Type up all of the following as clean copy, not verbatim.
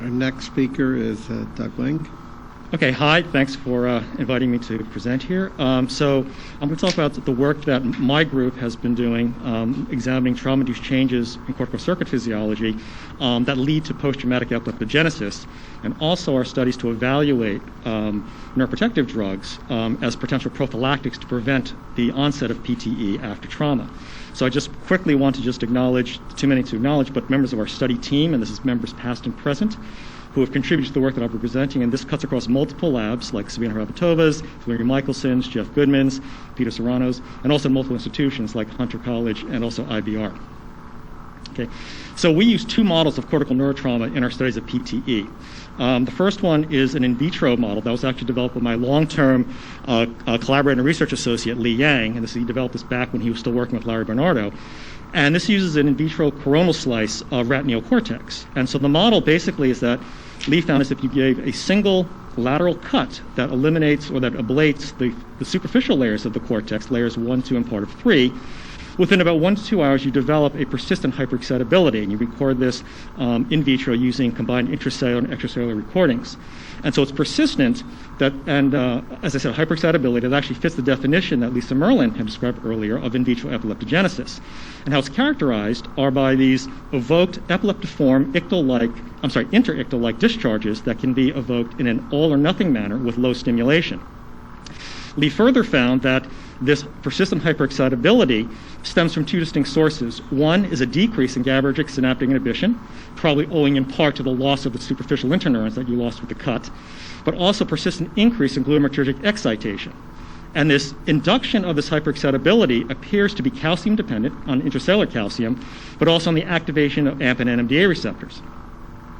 Our next speaker is Doug Ling. Okay, hi, thanks for inviting me to present here. So I'm going to talk about the work that my group has been doing examining trauma-induced changes in cortical circuit physiology that lead to post-traumatic epileptogenesis, and also our studies to evaluate neuroprotective drugs as potential prophylactics to prevent the onset of PTE after trauma. So I just quickly want to just acknowledge, too many to acknowledge, but members of our study team, and this is members past and present, who have contributed to the work that I'll be presenting, and this cuts across multiple labs like Sabina Hrabatovas, Valeria Michelson's, Jeff Goodman's, Peter Serrano's, and also multiple institutions like Hunter College and also IBR. Okay, so we use two models of cortical neurotrauma in our studies of PTE. The first one is an in vitro model that was actually developed by my long-term collaborator and research associate, Li Yang, and he developed this back when he was still working with Larry Bernardo. And this uses an in vitro coronal slice of rat neocortex. And so the model basically is that Lee found is if you gave a single lateral cut that eliminates or that ablates the superficial layers of the cortex, layers 1, 2, and part of 3, within about 1 to 2 hours, you develop a persistent hyperexcitability, and you record this in vitro using combined intracellular and extracellular recordings. And so it's persistent, and as I said, hyperexcitability that actually fits the definition that Lisa Merlin had described earlier of in vitro epileptogenesis. And how it's characterized are by these evoked epileptiform interictal-like discharges that can be evoked in an all or nothing manner with low stimulation. Lee further found that this persistent hyperexcitability stems from two distinct sources. One is a decrease in GABAergic synaptic inhibition, probably owing in part to the loss of the superficial interneurons that you lost with the cut, but also persistent increase in glutamatergic excitation. And this induction of this hyperexcitability appears to be calcium dependent on intracellular calcium, but also on the activation of AMP and NMDA receptors.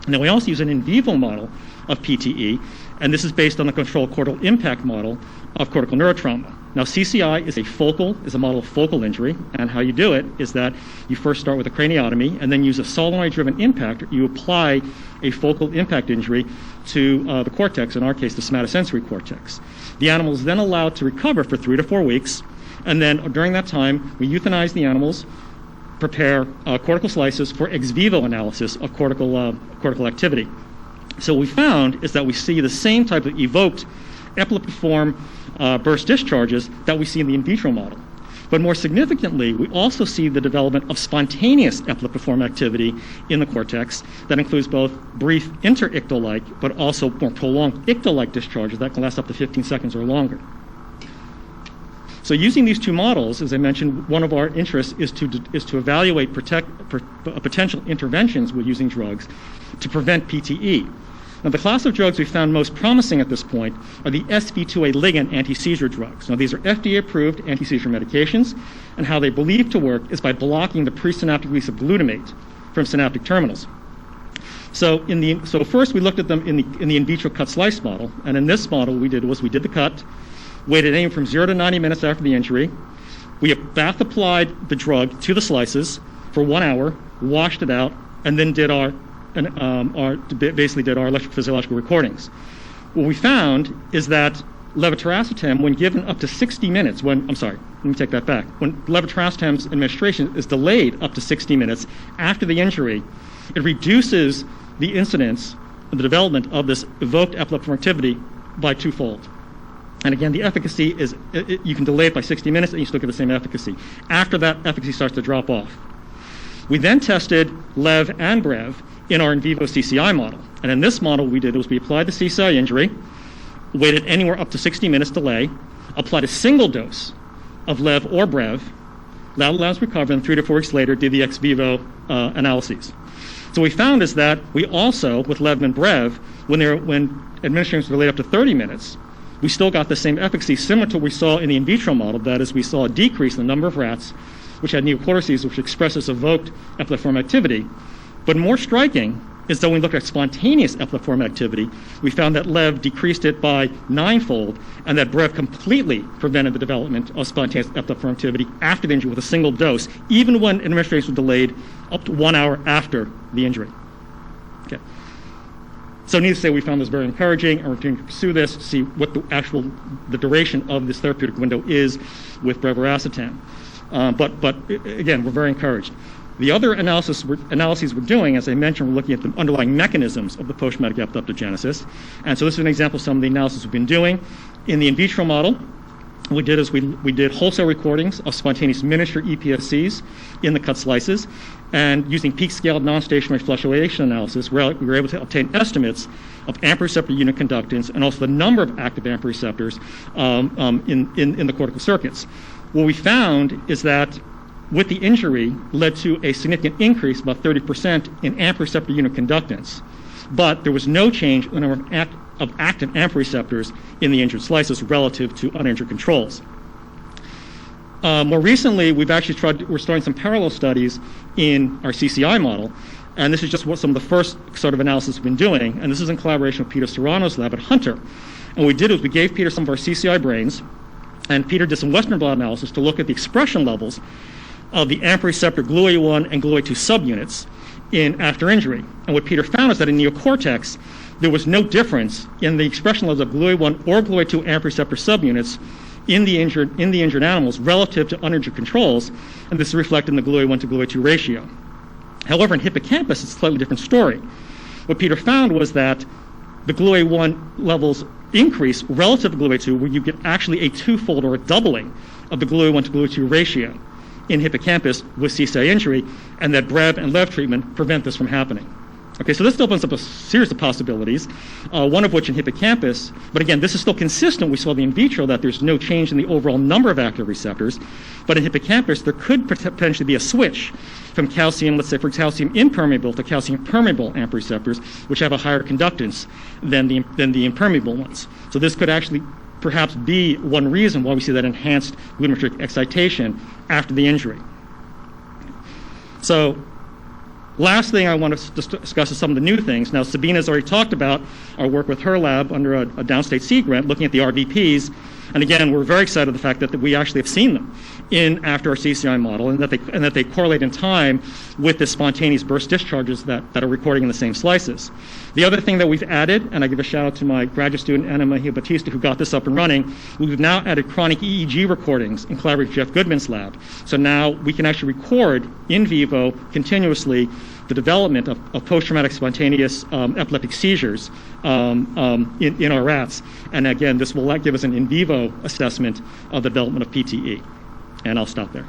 Now we also use an in vivo model of PTE, and this is based on the controlled cortical impact model of cortical neurotrauma. Now CCI is a model of focal injury, and how you do it is that you first start with a craniotomy and then use a solenoid-driven impactor. You apply a focal impact injury to the cortex, in our case the somatosensory cortex. The animal is then allowed to recover for 3 to 4 weeks, and then during that time we euthanize the animals, prepare cortical slices for ex vivo analysis of cortical activity. So what we found is that we see the same type of evoked epileptiform burst discharges that we see in the in vitro model. But more significantly, we also see the development of spontaneous epileptiform activity in the cortex that includes both brief interictal-like but also more prolonged ictal-like discharges that can last up to 15 seconds or longer. So using these two models, as I mentioned, one of our interests is to evaluate potential interventions with using drugs to prevent PTE. Now, the class of drugs we found most promising at this point are the SV2A ligand anti-seizure drugs. Now, these are FDA-approved anti-seizure medications, and how they believe to work is by blocking the presynaptic release of glutamate from synaptic terminals. So first we looked at them in the in vitro cut slice model, and in this model we did the cut, waited anywhere from 0 to 90 minutes after the injury. We bath applied the drug to the slices for 1 hour, washed it out, and then did our electrophysiological recordings. What we found is that levetiracetam, when given up to 60 minutes, when levetiracetam's administration is delayed up to 60 minutes after the injury, it reduces the incidence of the development of this evoked epileptiform activity by twofold. And again, the efficacy is, you can delay it by 60 minutes and you still get the same efficacy. After that, efficacy starts to drop off. We then tested Lev and Brev in our in vivo CCI model. And in this model, we applied the CCI injury, waited anywhere up to 60 minutes delay, applied a single dose of Lev or Brev, that allows recovery, and 3 to 4 weeks later did the ex vivo analyses. So what we found is that we also, with Lev and Brev, when administrations were delayed up to 30 minutes, we still got the same efficacy similar to what we saw in the in vitro model. That is, we saw a decrease in the number of rats which had neocortices, which expresses evoked epileptiform activity. But more striking is that when we looked at spontaneous epileptiform activity, we found that Lev decreased it by 9-fold, and that Brev completely prevented the development of spontaneous epileptiform activity after the injury with a single dose, even when administration was delayed up to 1 hour after the injury. Okay. So needless to say, we found this very encouraging, and we're going to pursue this to see what the duration of this therapeutic window is with breviracetam. But again, we're very encouraged. The other analyses we're doing, as I mentioned, we're looking at the underlying mechanisms of the post-traumatic epileptogenesis. And so this is an example of some of the analysis we've been doing. In the in vitro model, what we did is we did wholesale recordings of spontaneous miniature EPSCs in the cut slices. And using peak-scaled non-stationary fluctuation analysis, we were able to obtain estimates of AMP receptor unit conductance and also the number of active AMP receptors in the cortical circuits. What we found is that with the injury led to a significant increase, about 30%, in AMP receptor unit conductance. But there was no change in the number of active AMP receptors in the injured slices relative to uninjured controls. More recently, we're starting some parallel studies in our CCI model, and this is just what some of the first sort of analysis we've been doing, and this is in collaboration with Peter Serrano's lab at Hunter. And what we did is we gave Peter some of our CCI brains, and Peter did some Western blot analysis to look at the expression levels of the AMP receptor GluA1 and GluA2 subunits in after injury. And what Peter found is that in neocortex, there was no difference in the expression levels of GluA1 or GluA2 AMP receptor subunits in the injured animals relative to uninjured controls, and this is reflected in the GluA1 to GluA2 ratio. However, in hippocampus, it's a slightly different story. What Peter found was that the GluA1 levels increase relative to GluA2, where you get actually a twofold or a doubling of the GluA1 to GluA2 ratio in hippocampus with CCI injury, and that BREV and LEV treatment prevent this from happening. Okay, so this opens up a series of possibilities, one of which in hippocampus, but again, this is still consistent. We saw the in vitro that there's no change in the overall number of active receptors, but in hippocampus, there could potentially be a switch from calcium, let's say for calcium impermeable to calcium permeable AMP receptors, which have a higher conductance than the impermeable ones. So this could actually perhaps be one reason why we see that enhanced glutamatergic excitation after the injury. So, last thing I want to discuss is some of the new things. Now, Sabina's already talked about our work with her lab under a Downstate C grant, looking at the RVPs. And again, we're very excited the fact that we actually have seen them after our CCI model, and that they correlate in time with the spontaneous burst discharges that are recording in the same slices. The other thing that we've added, and I give a shout out to my graduate student Anna Mejia Batista who got this up and running, we've now added chronic EEG recordings in collaboration with Jeff Goodman's lab. So now we can actually record in vivo continuously the development of post-traumatic spontaneous epileptic seizures in our rats. And again, this will give us an in vivo assessment of the development of PTE. And I'll stop there.